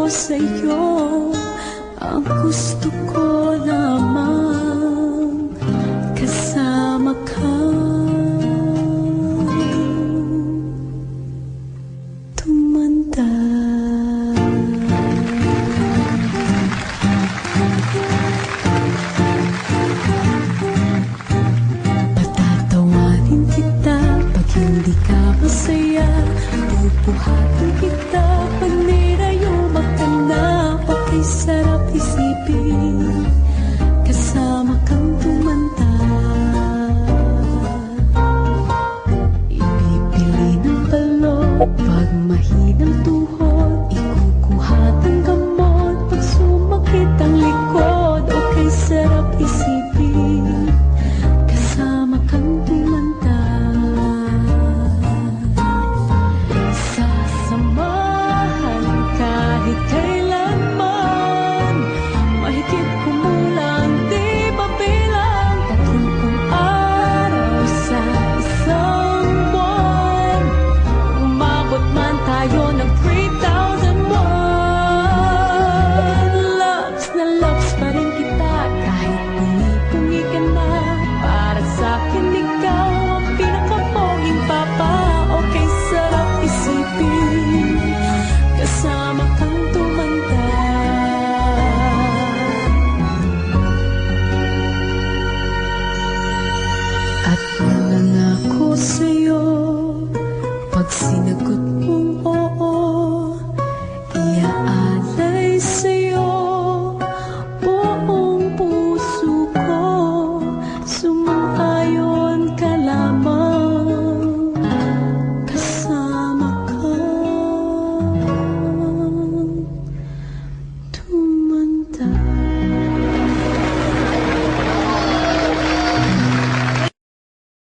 sa'yo. Ang gusto ko lamang kasama ka. Tumanda. Patatawanin kita pag hindi ka masaya. Bubuhatin kita pag nirayuma ka na. Okay, sarap isipin kasama kang tumanda. Ibibili ng balot pag mahinang tuhod. Ikukuhat ang gamot pag sumakit ang likod. Okay, sarap isipin kasama kang tumanda. Sasamahan kahit kailanman, mahigit kumulang di mabilang. 30 araw sa isang buwan, umabot man tayo ng 3,001. Loves na loves pa rin kita kahit pungi-pungi ka na. Para sa'kin ikaw ang pinakamoging papa. Okay, sarap isipin kasama kang tumanda.